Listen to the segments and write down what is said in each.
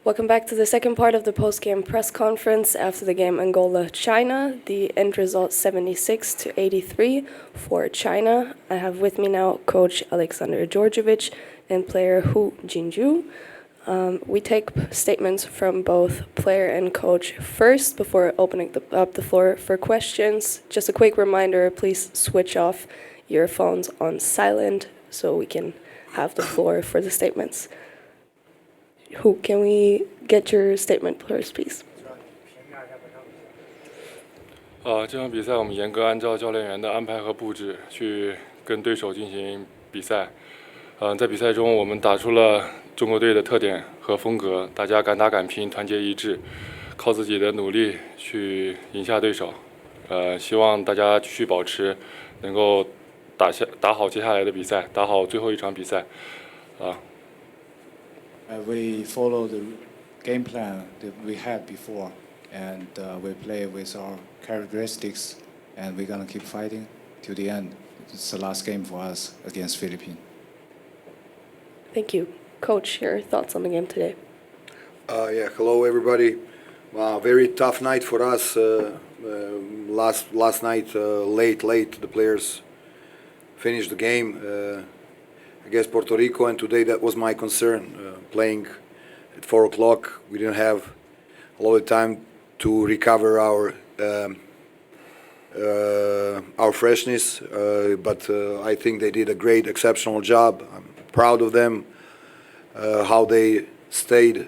Welcome back to the second part of the post-game press conference after the game Angola-China. The end result 76-83 for China. I have with me now coach Aleksandar Djordevic and player Hu Jinqiu. We take statements from both player and coach first before opening up the floor for questions. Just a quick reminder, please switch off your phones on silent so we can have the floor for the statements. Who can we get your statement first, please? 这场比赛我们严格按照教练员的安排和布置去跟对手进行比赛。在比赛中我们打出了中国队的特点和风格，大家敢打敢拼，团结一致，靠自己的努力去赢下对手。希望大家继续保持，能够打好接下来的比赛，打好最后一场比赛。We follow the game plan that we had before, and we play with our characteristics, and we're gonna keep fighting till the end. It's the last game for us against Philippines. Thank you. Coach, your thoughts on the game today? Hello everybody. Very tough night for us. Last night, late, the players finished the game against Puerto Rico, and today that was my concern. Playing at 4 o'clock, we didn't have a lot of time to recover our freshness, but I think they did a great, exceptional job. I'm proud of them, how they stayed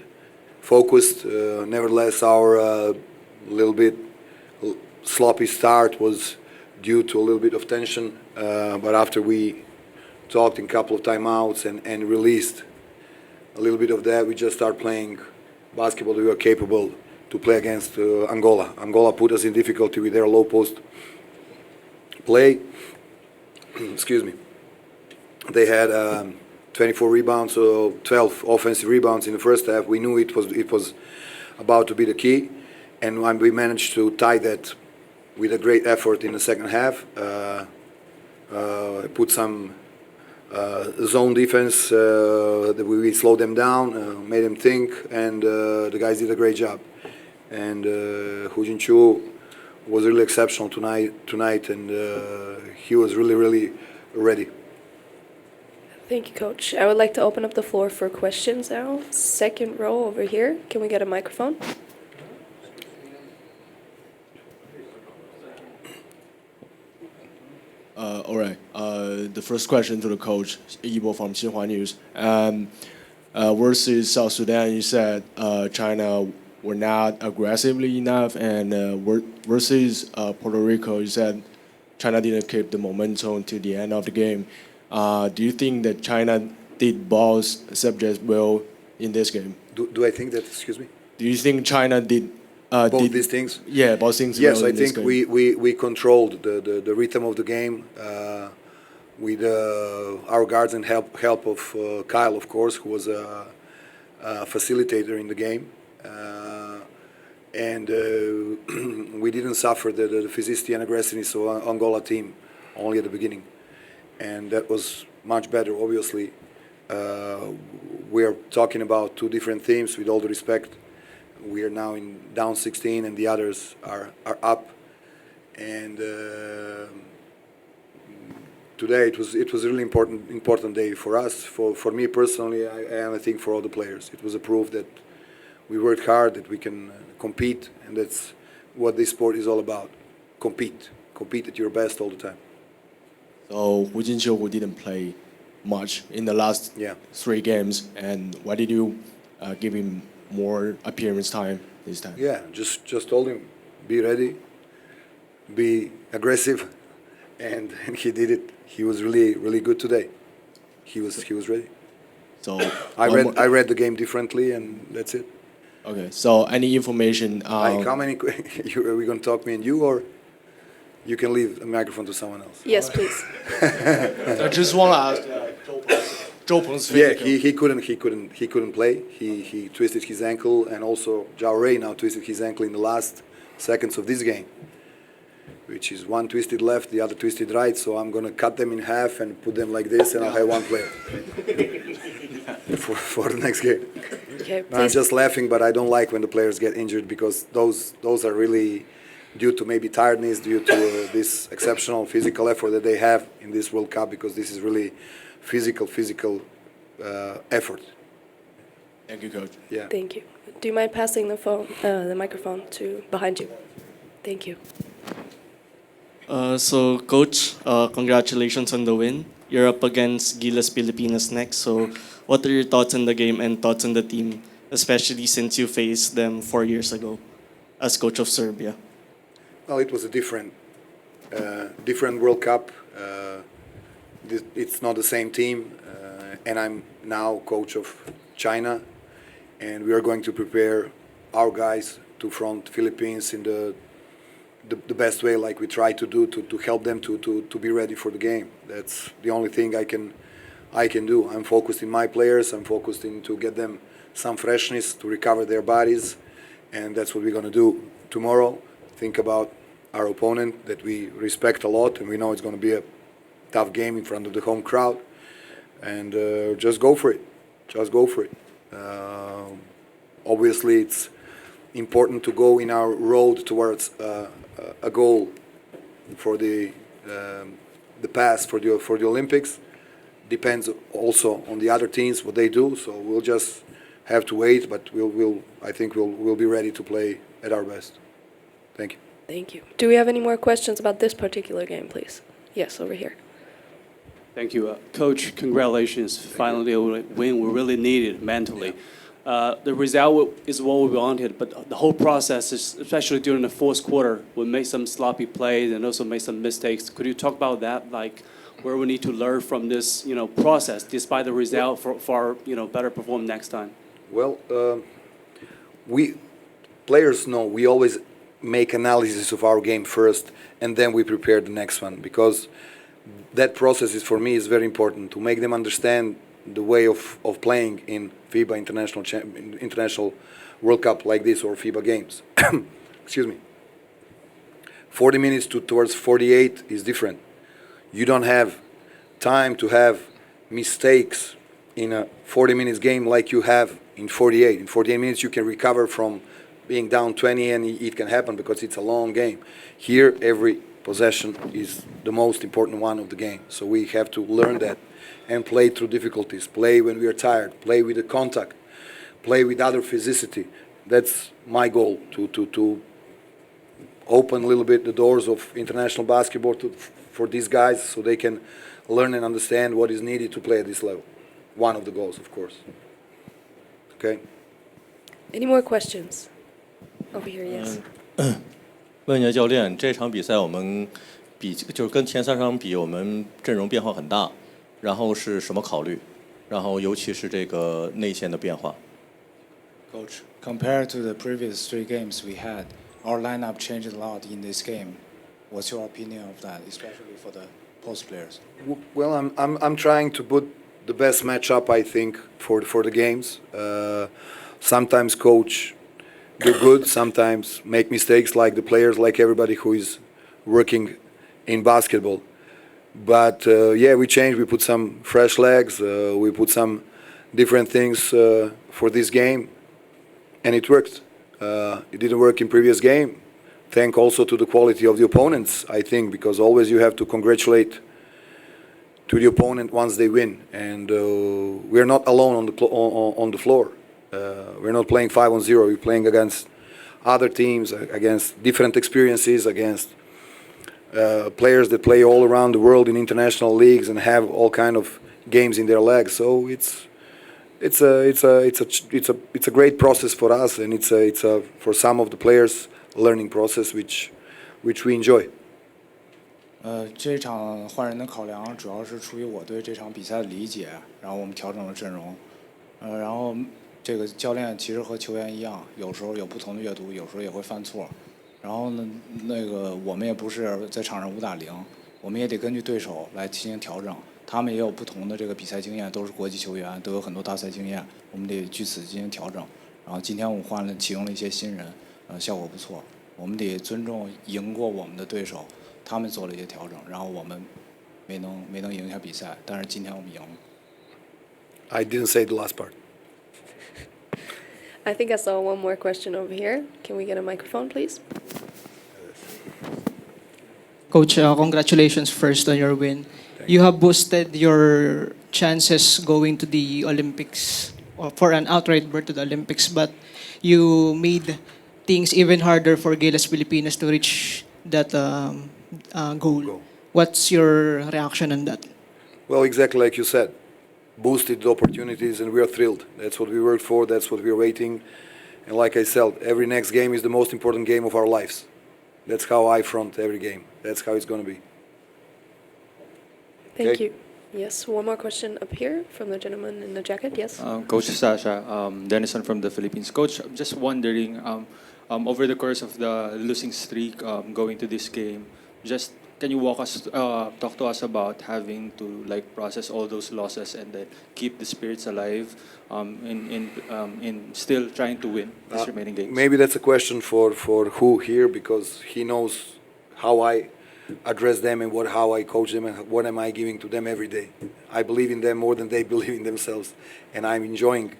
focused. Nevertheless, our little bit sloppy start was due to a little bit of tension, but after we talked in a couple of timeouts and released a little bit of that, we just start playing basketball we were capable to play against Angola. Angola put us in difficulty with their low post play. Excuse me. They had 24 rebounds, so 12 offensive rebounds in the first half. We knew it was about to be the key, and we managed to tie that with a great effort in the second half. Put some zone defense that we slowed them down, made them think, and the guys did a great job. And Hu Jinqiu was really exceptional tonight, and he was really ready. Thank you, Coach. I would like to open up the floor for questions now. Second row over here. Can we get a microphone? All right. The first question to the coach, Ibo from Xinhua News. Versus South Sudan, you said China were not aggressively enough, and versus Puerto Rico, you said China didn't keep the momentum to the end of the game. Do you think that China did both subjects well in this game? Do I think that? Excuse me. Do you think China did both these things? Yeah, both things. Yes, well I in this think game. we controlled the rhythm of the game with our guards and help of Kyle, of course, who was a facilitator in the game, and we didn't suffer the physicality and aggressiveness of Angola team only at the beginning, and that was much better. Obviously, we are talking about two different teams. With all the respect, we are now in down 16, and the others are up. And today it was a really important day for us, for me personally, and I think for all the players. It was a proof that we worked hard, that we can compete, and that's what this sport is all about. Compete at your best all the time. So Hu Jinqiu, who didn't play much in the last 3 games, and why did you give him more appearance time this time? Yeah, just told him, be ready, be aggressive, and he did it. He was really good today. He was ready. So I read the game differently, and that's it. Okay. So any information? Like how many? Are we going to talk me and you, or you can leave the microphone to someone else? Yes, please. I just want to ask Zhou Peng's Yeah, he couldn't play. He twisted his ankle, and also Zhao Rui now twisted his ankle in the last seconds of this game, which is one twisted left, the other twisted right. So I'm gonna cut them in half and put them like this, and I'll have one player. for the next game. Okay, No, I'm please. just laughing, but I don't like when the players get injured because those are really due to maybe tiredness, due to this exceptional physical effort that they have in this World Cup, because this is really physical effort. Thank you, coach. Yeah. Thank you. Do you mind passing the microphone to behind you? Thank you. So, Coach, congratulations on the win. You're up against Gilas Pilipinas next. So, what are your thoughts on the game and thoughts on the team, especially since you faced them 4 years ago as coach of Serbia? Well, it was a different World Cup. It's not the same team, and I'm now coach of China, and we are going to prepare our guys to front Philippines in the best way, like we try to do, to help them to be ready for the game. That's the only thing I can do. I'm focused in my players. I'm focused in to get them some freshness, to recover their bodies, and that's what we're going to do tomorrow. Think about our opponent that we respect a lot, and we know it's going to be a tough game in front of the home crowd, and just go for it. Just go for it. Obviously, it's important to go in our road towards a goal for the pass for the Olympics. Depends also on the other teams what they do. So we'll just have to wait, but I think we'll be ready to play at our best. Thank you. Thank you. Do we have any more questions about this particular game, please? Yes, over here. Thank you. Coach, congratulations. Finally, a win. We really needed mentally. The result is what we wanted, but the whole process, especially during the fourth quarter, we made some sloppy plays and also made some mistakes. Could you talk about that, like where we need to learn from this, process, despite the result, for better perform next time? Well, we players know we always make analysis of our game first, and then we prepare the next one, because that process is, for me, is very important to make them understand the way of playing in FIBA International World Cup like this, or FIBA games. Excuse me. 40 minutes towards 48 is different. You don't have time to have mistakes in a 40 minutes game like you have in 48. In 48 minutes you can recover from being down 20, and it can happen because it's a long game. Here, every possession is the most important one of the game. So we have to learn that and play through difficulties, play when we are tired, play with the contact, play with other physicity. That's my goal, to open a little bit the doors of international basketball for these guys, so they can learn and understand what is needed to play at this level. One of the goals, of course. Okay? Any more questions? Over here, yes. 问一下教练，这场比赛我们就是跟前3场比，我们阵容变化很大，然后是什么考虑？然后尤其是这个内线的变化。Coach, compared to the previous 3 games we had, our lineup changed a lot in this game. What's your opinion of that, especially for the post players? Well, I'm trying to put the best matchup, I think, for the games. Sometimes coach do good, sometimes make mistakes, like the players, like everybody who is working in basketball. But yeah, we changed. We put some fresh legs. We put some different things for this game, and it worked. It didn't work in previous game. Thank also to the quality of the opponents, I think, because always you have to congratulate to the opponent once they win. And we're not alone on the floor. We're not playing 5-on-0. We're playing against other teams, against different experiences, against players that play all around the world in international leagues and have all kind of games in their legs. So it's a great process for us, and it's a for some of the players learning process which we enjoy. 这场换人的考量主要是出于我对这场比赛的理解，然后我们调整了阵容。然后这个教练其实和球员一样，有时候有不同的阅读，有时候也会犯错。然后呢，我们也不是在场上5打0，我们也得根据对手来进行调整。他们也有不同的这个比赛经验，都是国际球员，都有很多大赛经验，我们得据此进行调整。然后今天我们启用了一些新人，效果不错。我们得尊重赢过我们的对手，他们做了一些调整，然后我们没能赢下比赛，但是今天我们赢了。I didn't say the last part. I think I saw one more question over here. Can we get a microphone, please? Coach, congratulations first on your win. You have boosted your chances going to the Olympics or for an outright berth to the Olympics, but you made things even harder for Gilas Pilipinas to reach that goal. What's your reaction on that? Well, exactly like you said, boosted the opportunities, and we are thrilled. That's what we worked for, that's what we are waiting. And like I said, every next game is the most important game of our lives. That's how I front every game. That's how it's going to be. Thank Okay. you. Yes, one more question up here from the gentleman in the jacket. Yes. Coach Sasha, Denison from the Philippines. Coach, I'm just wondering, over the course of the losing streak going to this game, just can you talk to us about having to like process all those losses and then keep the spirits alive in still trying to win these remaining games? Maybe that's a question for Hu here, because he knows how I address them and how I coach them and what am I giving to them every day. I believe in them more than they believe in themselves, and I'm enjoying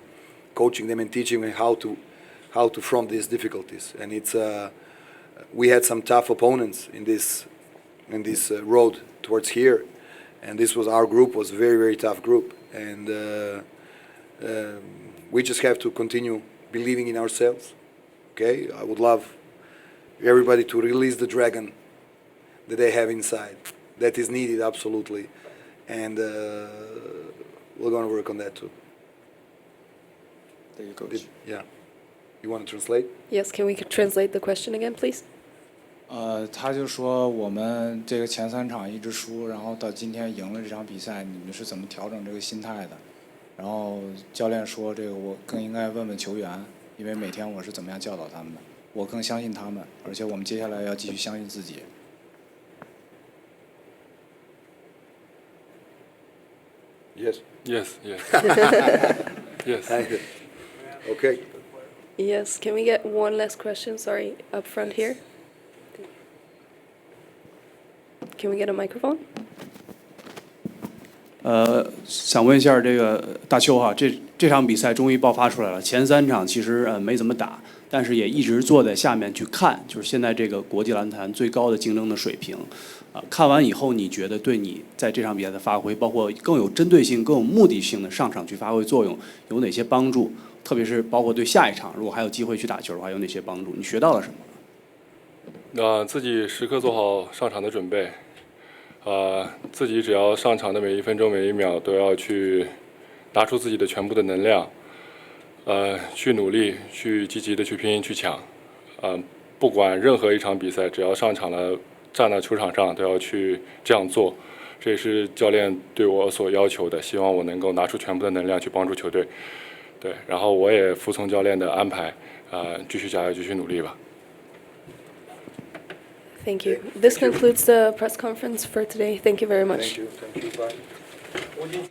coaching them and teaching them how to front these difficulties. And it's we had some tough opponents in this road towards here, and this was our group was a very, very tough group, and we just have to continue believing in ourselves. Okay, I would love everybody to release the dragon that they have inside. That is needed, absolutely, and we're going to work on that too. There you go, Coach. Yeah, you want to translate? Yes. Can we translate the question again, please? 他就说我们这个前3场一直输，然后到今天赢了这场比赛，你们是怎么调整这个心态的？然后教练说这个我更应该问问球员，因为每天我是怎么样教导他们的，我更相信他们，而且我们接下来要继续相信自己。Yes. Yes, yes. Yes. Thank you. Okay. Yes. Can we get one last question? Sorry, up front here. Can we get a microphone? 想问一下这个大邱哈，这场比赛终于爆发出来了。前3场其实没怎么打，但是也一直坐在下面去看，就是现在这个国际篮坛最高的竞争的水平。看完以后，你觉得对你在这场比赛的发挥，包括更有针对性、更有目的性的上场去发挥作用，有哪些帮助？特别是包括对下一场，如果还有机会去打球的话，有哪些帮助？你学到了什么？自己时刻做好上场的准备。自己只要上场的每1分钟、每1秒都要去拿出自己的全部的能量，去努力，去积极的去拼、去抢。不管任何一场比赛，只要上场了，站在球场上都要去这样做。这也是教练对我所要求的，希望我能够拿出全部的能量去帮助球队。对，然后我也服从教练的安排，继续加油，继续努力吧。Thank you. This concludes the press conference for today. Thank you very much. Thank you. Thank you. Bye.